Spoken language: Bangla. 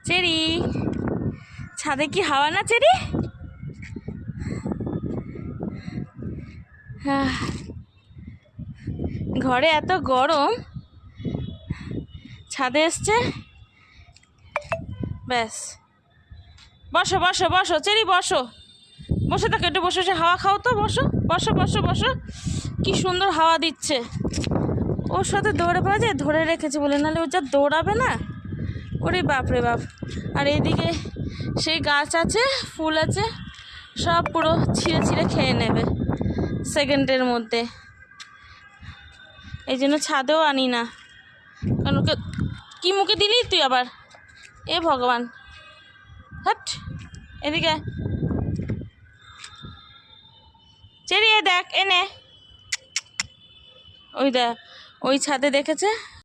চেরি, ছাদে কি হাওয়া না চেরি? ঘরে এত গরম, ছাদে এসছে। ব্যাস, বসো বসো বসো চেরি, বসো, বসে থাকো, একটু বসে বসে হাওয়া খাও তো, বসো বসো বসো বসো। কি সুন্দর হাওয়া দিচ্ছে। ওর সাথে দৌড়ে পাওয়া যায়, ধরে রেখেছে বলে, নাহলে ও যা দৌড়াবে না, ওরে বাপ রে বাপ। আর এইদিকে সেই গাছ আছে, ফুল আছে, সব পুরো ছিঁড়ে ছিঁড়ে খেয়ে নেবে সেকেন্ডের মধ্যে। এই জন্য ছাদেও আনি না, কারণ ওকে কী মুখে দিলি তুই আবার, এ ভগবান। হাট, এদিকে চেরি, এ দেখ, এনে ওই দেখ, ওই ছাদে দেখেছে